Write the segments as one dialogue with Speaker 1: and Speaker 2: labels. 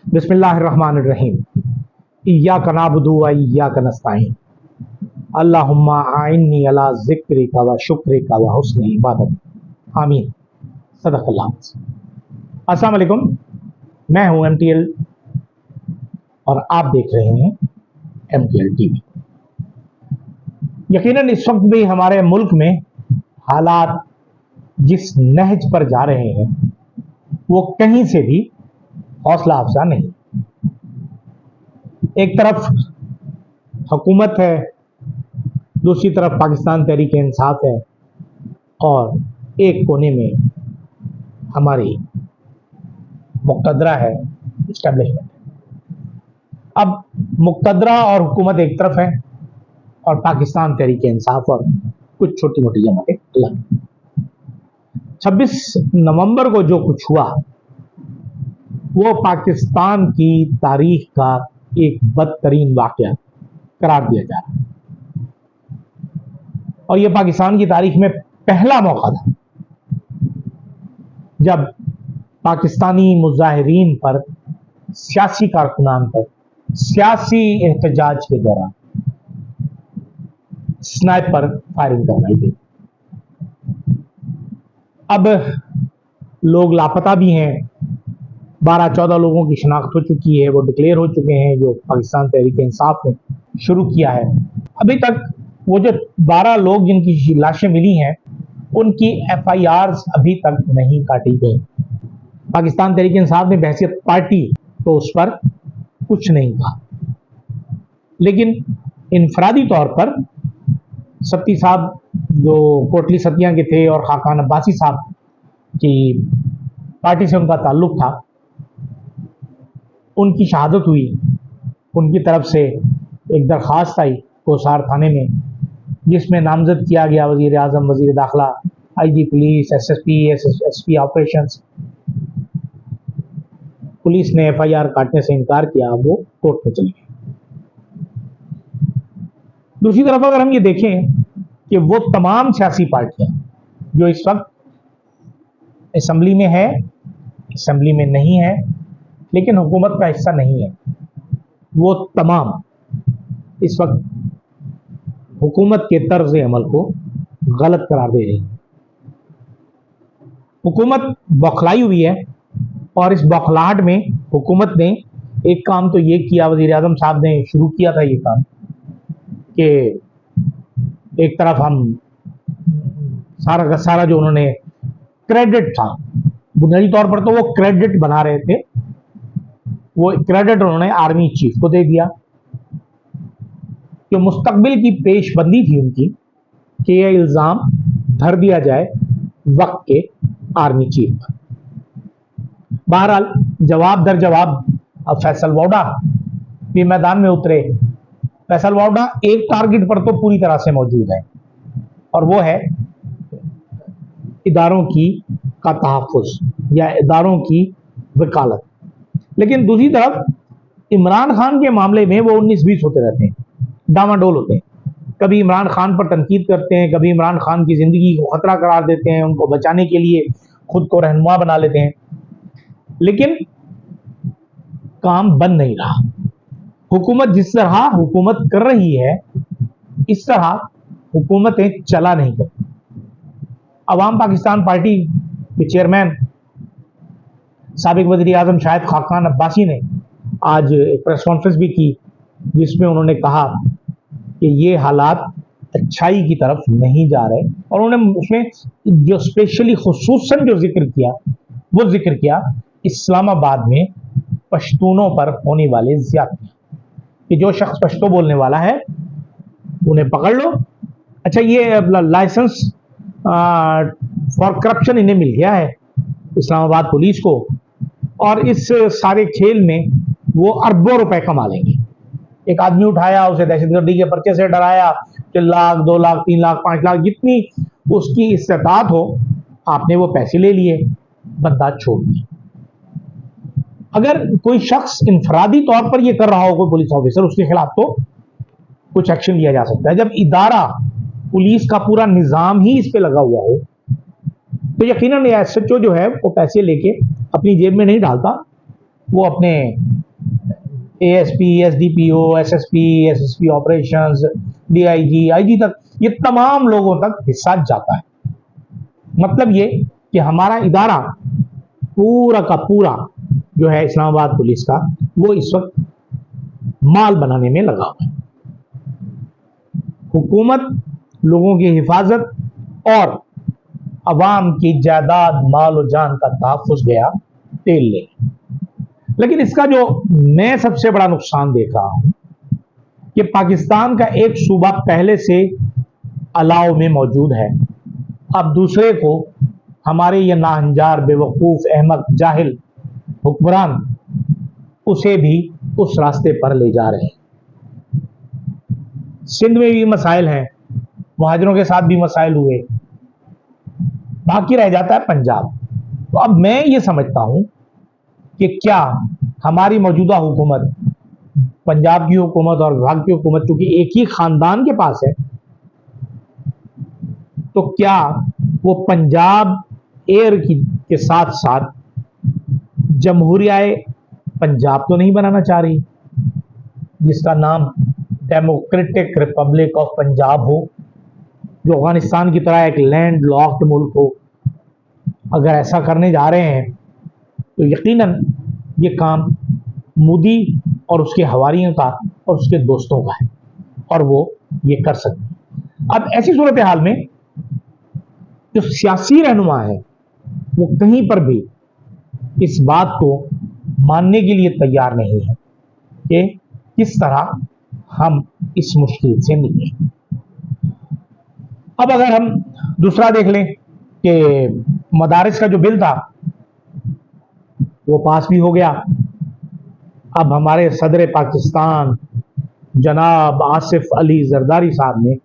Speaker 1: बिस्मिल्लाहिर्रहमानिर्रहीम। इय्याका नअबुदु व इय्याका नस्तईन। अल्लाहुम्मा आइन्नी अला ज़िक्रिका व शुक्रिका व हुस्नि इबादतिक। आमीन। सदक़ल्लाह। अस्सलाम वालेकुम, मैं हूं MTL और आप देख रहे हैं MTL टीवी। यकीनन इस वक्त भी हमारे मुल्क में हालात जिस नहज पर जा रहे हैं वो कहीं से भी हौसला अफजा नहीं। एक तरफ हुकूमत है, दूसरी तरफ पाकिस्तान तहरीक इंसाफ है और एक कोने में हमारी मुक़्तदरा है, इस्टेब्लिशमेंट। अब मुक़्तदरा और हुकूमत एक तरफ है और पाकिस्तान तहरीक इंसाफ और कुछ छोटी मोटी जमातें अलग। 26 नवंबर को जो कुछ हुआ वो पाकिस्तान की तारीख का एक बदतरीन वाक़या करार दिया जा रहा है और ये पाकिस्तान की तारीख में पहला मौका था जब पाकिस्तानी मुजाहिरीन पर, सियासी कारकुनान पर सियासी एहतजाज के दौरान स्नाइपर फायरिंग करवाई गई। अब लोग लापता भी हैं, 12-14 लोगों की शिनाख्त हो चुकी है, वो डिक्लेयर हो चुके हैं जो पाकिस्तान तहरीक इंसाफ ने शुरू किया है। अभी तक वो जो 12 लोग जिनकी लाशें मिली हैं उनकी FIRs अभी तक नहीं काटी गई। पाकिस्तान तहरीक इंसाफ ने बहैसियत पार्टी तो उस पर कुछ नहीं कहा, लेकिन इनफरादी तौर पर सत्ती साहब जो कोटली सतिया के थे और खाकान अब्बासी साहब की पार्टी से उनका ताल्लुक था, उनकी शहादत हुई। उनकी तरफ से एक दरख्वास्त आई कोसार थाने में जिसमें नामजद किया गया वज़ीर आज़म, वज़ीर दाखिला, IG police, SSP, SSP operations. Police ने FIR काटने से इनकार किया, वो कोर्ट में चली गई। दूसरी तरफ अगर हम ये देखें कि वो तमाम सियासी पार्टियां जो इस वक्त असेंबली में है, असेंबली में नहीं है, लेकिन हुकूमत का हिस्सा नहीं है, वो तमाम इस वक्त हुकूमत के तर्ज अमल को गलत करार दे रही है। हुकूमत बौखलाई हुई है और इस बौखलाहट में हुकूमत ने एक काम तो ये किया, वज़ीर आज़म साहब ने शुरू किया था ये काम कि एक तरफ हम सारा का सारा जो उन्होंने क्रेडिट था, बुनियादी तौर पर तो वो क्रेडिट बना रहे थे, वो क्रेडिट उन्होंने आर्मी चीफ को दे दिया कि मुस्तकबिल की पेशबंदी थी उनकी कि यह इल्ज़ाम धर दिया जाए वक्त के आर्मी चीफ पर। बहरहाल जवाब दर जवाब अब फैसल वाउडा भी मैदान में उतरे। फैसल वाउडा एक टारगेट पर तो पूरी तरह से मौजूद है और वो है इदारों की का तहफ़्फ़ुज़ या इदारों की वकालत। लेकिन दूसरी तरफ इमरान खान के मामले में वो 19-20 होते रहते हैं, डामाडोल होते हैं। कभी इमरान खान पर तनकीद करते हैं, कभी इमरान खान की ज़िंदगी को ख़तरा करार देते हैं, उनको बचाने के लिए खुद को रहनुमा बना लेते हैं, लेकिन काम बन नहीं रहा। हुकूमत जिस तरह हुकूमत कर रही है इस तरह हुकूमतें चला नहीं करती। अवाम पाकिस्तान पार्टी के चेयरमैन साबिक वज़ीर आज़म शायद खाकान अब्बासी ने आज एक प्रेस कॉन्फ्रेंस भी की जिसमें उन्होंने कहा कि ये हालात अच्छाई की तरफ नहीं जा रहे और उन्होंने उसमें जो स्पेशली खुसूसन जो जिक्र किया वो जिक्र किया इस्लामाबाद में पश्तूनों पर होने वाले ज़्यादतियां, कि जो शख्स पश्तो बोलने वाला है उन्हें पकड़ लो। अच्छा, ये लाइसेंस फॉर करप्शन इन्हें मिल गया है इस्लामाबाद पुलिस को और इस सारे खेल में वो अरबों रुपए कमा लेंगे। एक आदमी उठाया, उसे दहशतगर्दी के पर्चे से डराया कि लाख, 2 लाख, 3 लाख, 5 लाख, जितनी उसकी इस्तेताअत हो, आपने वो पैसे ले लिए, बंदा छोड़ दिया। अगर कोई शख्स इनफरादी तौर पर ये कर रहा हो, कोई पुलिस ऑफिसर, उसके खिलाफ तो कुछ एक्शन लिया जा सकता है। जब इदारा पुलिस का पूरा निजाम ही इस पे लगा हुआ हो तो यकीनन SHO जो है वो पैसे लेके अपनी जेब में नहीं डालता, वो अपने ASP, SDPO, SSP, SSP operations, DIG, IG तक, ये तमाम लोगों तक हिस्सा जाता है। मतलब ये कि हमारा इदारा पूरा का पूरा जो है इस्लामाबाद पुलिस का, वो इस वक्त माल बनाने में लगा हुआ है। हुकूमत लोगों की हिफाजत और अवाम की जायदाद, माल और जान का तहफ़्फ़ुज़ गया तेल ले। लेकिन इसका जो मैं सबसे बड़ा नुकसान देख रहा हूं कि पाकिस्तान का एक सूबा पहले से अलाव में मौजूद है, अब दूसरे को हमारे ये नाहंजार, बेवकूफ़, अहमक, जाहिल हुक्मरान उसे भी उस रास्ते पर ले जा रहे हैं। सिंध में भी मसाइल हैं, मुहाजिरों के साथ भी मसाइल हुए, बाकी रह जाता है पंजाब। तो अब मैं ये समझता हूं कि क्या हमारी मौजूदा हुकूमत, पंजाब की हुकूमत और विभाग की हुकूमत, चूंकि एक ही खानदान के पास है, तो क्या वो पंजाब एयर के साथ साथ जमहूरियाए पंजाब तो नहीं बनाना चाह रही, जिसका नाम डेमोक्रेटिक रिपब्लिक ऑफ पंजाब हो, जो अफगानिस्तान की तरह एक लैंड लॉक्ड मुल्क हो। अगर ऐसा करने जा रहे हैं तो यकीनन ये काम मोदी और उसके हवारियों का और उसके दोस्तों का है, और वो ये कर सकते हैं। अब ऐसी सूरत हाल में जो सियासी रहनुमा है वो कहीं पर भी इस बात को मानने के लिए तैयार नहीं है कि किस तरह हम इस मुश्किल से निकलें। अब अगर हम दूसरा देख लें कि मदारिस का जो बिल था वो पास भी हो गया। अब हमारे सदर पाकिस्तान जनाब आसिफ अली जरदारी साहब ने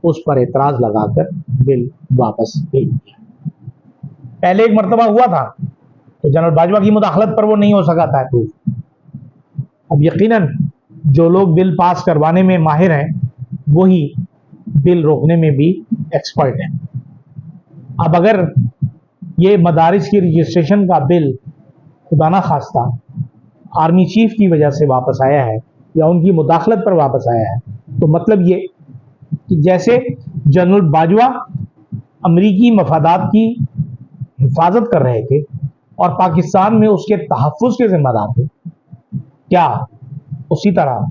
Speaker 1: उस पर एतराज लगाकर बिल वापस भेज दिया। पहले एक मरतबा हुआ था तो जनरल बाजवा की मुदाखलत पर वो नहीं हो सका था अप्रूव। अब यकीनन जो लोग बिल पास करवाने में माहिर हैं वही बिल रोकने में भी एक्सपर्ट हैं। अब अगर ये मदारिस की रजिस्ट्रेशन का बिल खुदा ना खास्ता आर्मी चीफ की वजह से वापस आया है या उनकी मुदाखलत पर वापस आया है, तो मतलब ये कि जैसे जनरल बाजवा अमरीकी मफादात की हिफाजत कर रहे थे और पाकिस्तान में उसके तहफ़्फ़ुज़ के जिम्मेदार थे, क्या उसी तरह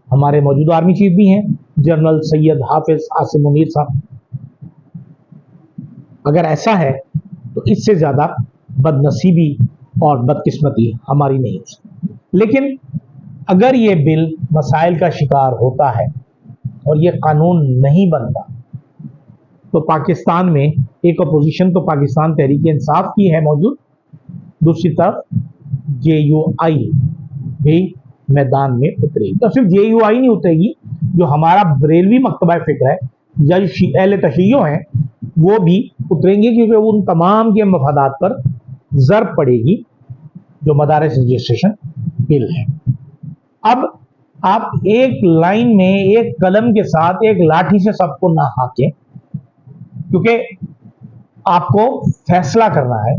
Speaker 1: हमारे मौजूदा आर्मी चीफ भी हैं, जनरल सैयद हाफिज आसिम मुनीर साहब। अगर ऐसा है तो इससे ज्यादा बदनसीबी और बदकिस्मती हमारी नहीं हो सकती। लेकिन अगर ये बिल मसाइल का शिकार होता है और ये कानून नहीं बनता तो पाकिस्तान में एक अपोजिशन तो पाकिस्तान तहरीक इंसाफ की है मौजूद, दूसरी तरफ JUI भी मैदान में उतरेगी। तो सिर्फ JUI नहीं उतरेगी, जो हमारा बरेलवी मकतबा फिक्र है या जो अहले तशय्यो हैं वो भी उतरेंगे, क्योंकि उन तमाम के मफादात पर ज़र्ब पड़ेगी जो मदारिस रजिस्ट्रेशन बिल है। अब आप एक लाइन में एक कलम के साथ एक लाठी से सबको ना हाकें, क्योंकि आपको फैसला करना है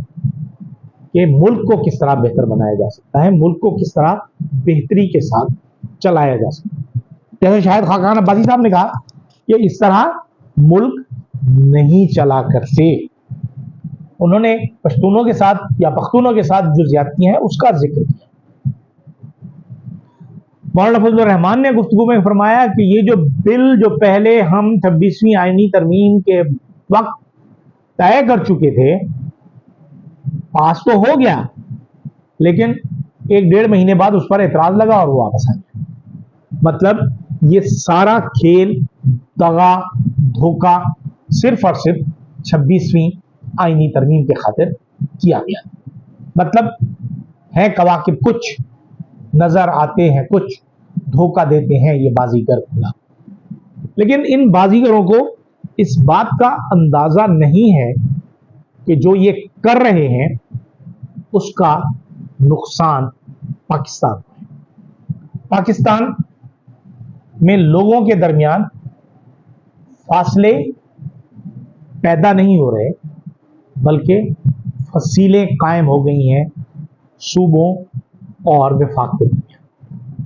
Speaker 1: कि मुल्क को किस तरह बेहतर बनाया जा सकता है, मुल्क को किस तरह बेहतरी के साथ चलाया जा सकता है। जैसे शायद खाकान अब्बासी साहब ने कहा कि इस तरह मुल्क नहीं चला करते। उन्होंने पश्तूनों के साथ या पख्तूनों के साथ जो ज्यादतियां हैं उसका जिक्र किया। मौलाना फजलुर रहमान ने गुफ्तगू में फरमाया कि ये जो बिल जो पहले हम 26वीं आईनी तरमीम के वक्त तय कर चुके थे, पास तो हो गया, लेकिन 1-1.5 महीने बाद उस पर एतराज लगा और वो वापस आ गया। मतलब ये सारा खेल, दगा, धोखा सिर्फ और सिर्फ 26वीं आईनी तरमीम के खातिर किया गया। मतलब है कवाकिब कुछ, नजर आते हैं कुछ, धोखा देते हैं ये बाजीगर खुला। लेकिन इन बाजीगरों को इस बात का अंदाजा नहीं है कि जो ये कर रहे हैं उसका नुकसान पाकिस्तान को है। पाकिस्तान में लोगों के दरमियान फासले पैदा नहीं हो रहे, बल्कि फसीलें कायम हो गई हैं सूबों और वफाक के दरमियान।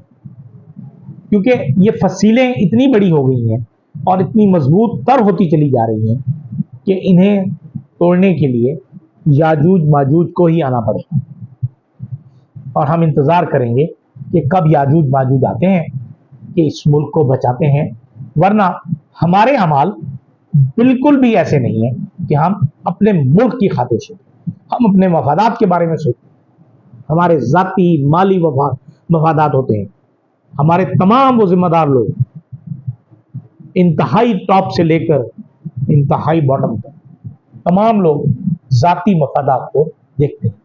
Speaker 1: क्योंकि ये फसीलें इतनी बड़ी हो गई हैं और इतनी मजबूत तर होती चली जा रही हैं कि इन्हें तोड़ने के लिए याजूज माजूज को ही आना पड़ेगा। और हम इंतजार करेंगे कि कब याजूज माजूज आते हैं कि इस मुल्क को बचाते हैं, वरना हमारे अमाल बिल्कुल भी ऐसे नहीं है कि हम अपने मुल्क की खातिर सोचें, हम अपने मफादात के बारे में सोचें। हमारे जाती माली मफादात होते हैं। हमारे तमाम वो जिम्मेदार लोग, इंतहाई टॉप से लेकर इंतहाई बॉटम तक, तमाम लोग जाती मफादात को देखते हैं।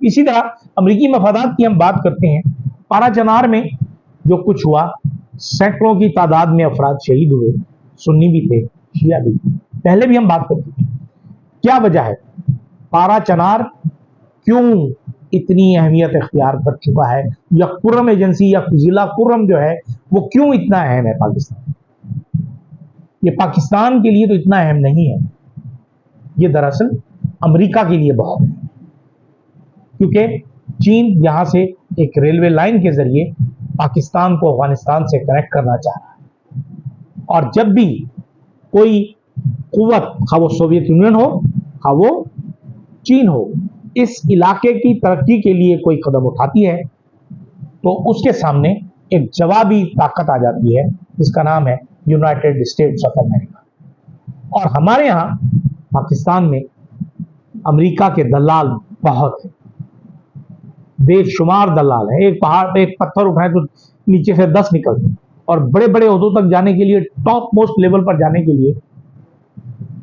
Speaker 1: इसी तरह अमरीकी मफादात की हम बात करते हैं। पाराचनार में जो कुछ हुआ, सैकड़ों की तादाद में अफराद शहीद हुए, सुन्नी भी थे, शिया भी थे। पहले भी हम बात करते थे, क्या वजह है, पाराचनार क्यों इतनी अहमियत इख्तियार कर चुका है, या कुर्रम एजेंसी या जिला कुर्रम जो है वो क्यों इतना अहम है पाकिस्तान। ये पाकिस्तान के लिए तो इतना अहम नहीं है, ये दरअसल अमेरिका के लिए बहुत है, क्योंकि चीन यहां से एक रेलवे लाइन के जरिए पाकिस्तान को अफगानिस्तान से कनेक्ट करना चाह रहा है। और जब भी कोई कुव्वत, खा वो सोवियत यूनियन हो, खा वो चीन हो, इस इलाके की तरक्की के लिए कोई कदम उठाती है तो उसके सामने एक जवाबी ताकत आ जाती है जिसका नाम है यूनाइटेड स्टेट्स ऑफ अमेरिका। और हमारे यहाँ पाकिस्तान में अमेरिका के दलाल बहुत हैं, बेशुमार दलाल हैं। एक पहाड़ पे एक पत्थर उठाए तो नीचे से 10 निकलते हैं। और बड़े बड़े ओहदों तक जाने के लिए, टॉप मोस्ट लेवल पर जाने के लिए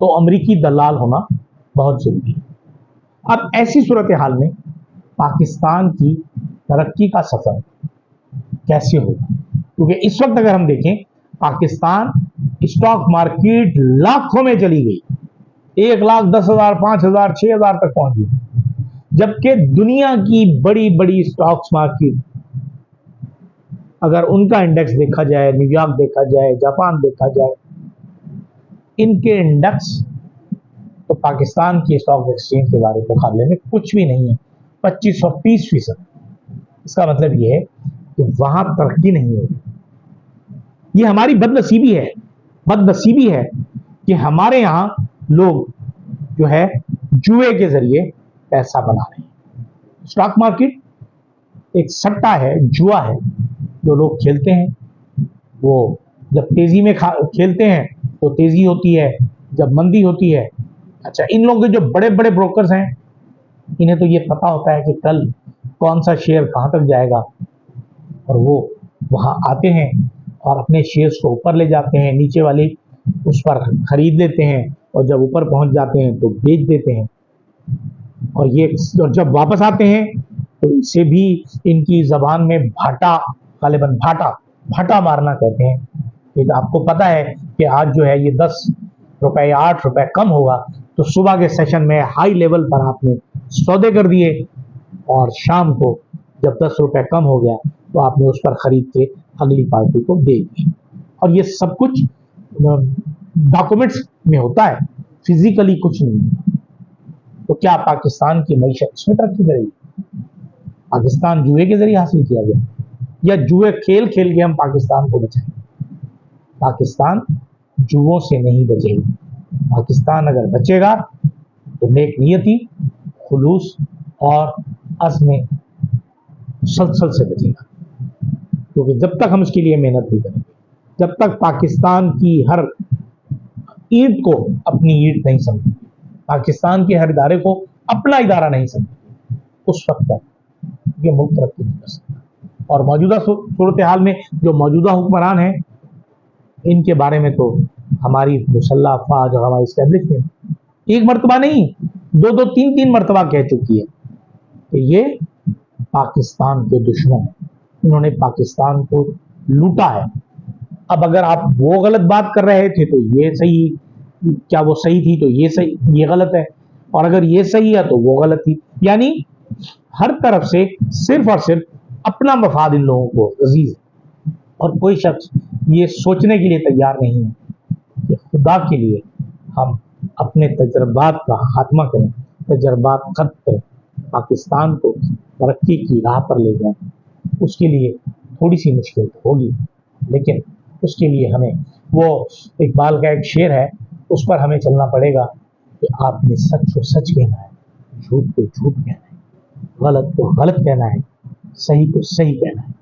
Speaker 1: तो अमेरिकी दलाल होना बहुत जरूरी है। अब ऐसी सूरत हाल में पाकिस्तान की तरक्की का सफर कैसे होगा, क्योंकि इस वक्त अगर हम देखें पाकिस्तान स्टॉक मार्केट लाखों में चली गई, 1,10,000, 5,000, 6,000 तक पहुंच गई, जबकि दुनिया की बड़ी बड़ी स्टॉक्स मार्केट अगर उनका इंडेक्स देखा जाए, न्यूयॉर्क देखा जाए, जापान देखा जाए, इनके इंडेक्स तो पाकिस्तान की स्टॉक एक्सचेंज के बारे मुकाबले में कुछ भी नहीं है, 2530%। इसका मतलब यह है कि वहां तरक्की नहीं हो रही। ये हमारी बदनसीबी है, बदनसीबी है कि हमारे यहाँ लोग जो है जुए के जरिए पैसा बना रहे हैं। स्टॉक मार्केट एक सट्टा है, जुआ है जो लोग खेलते हैं। वो जब तेजी में खेलते हैं तो तेजी होती है, जब मंदी होती है। अच्छा, इन लोगों के जो बड़े बड़े ब्रोकर्स हैं, इन्हें तो ये पता होता है कि कल कौन सा शेयर कहां तक जाएगा, और वो वहां आते हैं और अपने शेयर्स को ऊपर ले जाते हैं, नीचे वाले उस पर खरीद लेते हैं, और जब ऊपर पहुंच जाते हैं तो बेच देते हैं। और जब वापस आते हैं तो इसे भी इनकी जबान में भाटा, गालिबन भाटा मारना कहते हैं। कि आपको पता है कि आज जो है ये 10 रुपए या 8 रुपए कम होगा, तो सुबह के सेशन में हाई लेवल पर आपने सौदे कर दिए, और शाम को जब 10 रुपए कम हो गया तो आपने उस पर खरीद के अगली पार्टी को दे दी। और ये सब कुछ डॉक्यूमेंट्स में होता है, फिजिकली कुछ नहीं है। तो क्या पाकिस्तान की मईशत इसमें तरक्की करेगी? पाकिस्तान जुए के जरिए हासिल किया गया, या जुए खेल खेल के हम पाकिस्तान को बचाएंगे? पाकिस्तान जुओं से नहीं बचेगा। पाकिस्तान अगर बचेगा तो नेक नियति, खुलूस और अज़्म मुसलसल से बचेगा। क्योंकि जब तक हम इसके लिए मेहनत नहीं करेंगे, जब तक पाकिस्तान की हर ईंट को अपनी ईंट नहीं समझेंगे, पाकिस्तान के हर इदारे को अपना इदारा नहीं समझेंगे, उस वक्त तक ये मुल्क तरक्की नहीं कर सकता। और मौजूदा सूरत हाल में जो मौजूदा हुक्मरान हैं, इनके बारे में तो हमारी मुसल्लह अफवाज और हमारी एस्टेब्लिशमेंट एक मरतबा नहीं, 2-2, 3-3 मरतबा कह चुकी है कि ये पाकिस्तान के दुश्मन है, इन्होंने पाकिस्तान को लूटा है। अब अगर आप वो गलत बात कर रहे थे तो ये सही, क्या वो सही थी तो ये सही, ये गलत है, और अगर ये सही है तो वो गलत थी। यानी हर तरफ से सिर्फ और सिर्फ अपना मफाद इन लोगों को अजीज है, और कोई शख्स ये सोचने के लिए तैयार नहीं है कि खुदा के लिए हम अपने तजर्बात का खात्मा करें, तजर्बात खत्म करें, पाकिस्तान को तरक्की की राह पर ले जाएं। उसके लिए थोड़ी सी मुश्किल होगी, लेकिन उसके लिए हमें वो इकबाल का एक शेर है, उस पर हमें चलना पड़ेगा कि आपने सच को सच कहना है, झूठ को झूठ कहना है, गलत को गलत कहना है, सही को सही कहना है।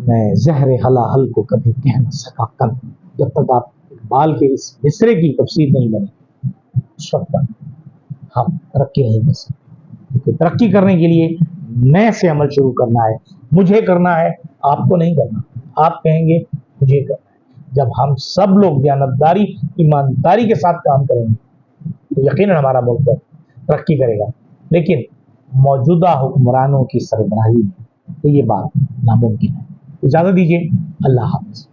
Speaker 1: मैं ज़हर हलाहल को कभी कह न सका कल, जब तक आप इकबाल के इस मिसरे की तफसीर नहीं बने उस वक्त तक हम तरक्की नहीं कर सकते। क्योंकि तरक्की करने के लिए मैं से अमल शुरू करना है, मुझे करना है, आपको नहीं करना। आप कहेंगे मुझे करना है। जब हम सब लोग दयानतदारी ईमानदारी के साथ काम करेंगे तो यकीनन हमारा मुल्क तरक्की करेगा। लेकिन मौजूदा हुक्मरानों की सरबराही में तो ये बात नामुमकिन है। इजाज़त दीजिए, अल्लाह हाफ़िज़।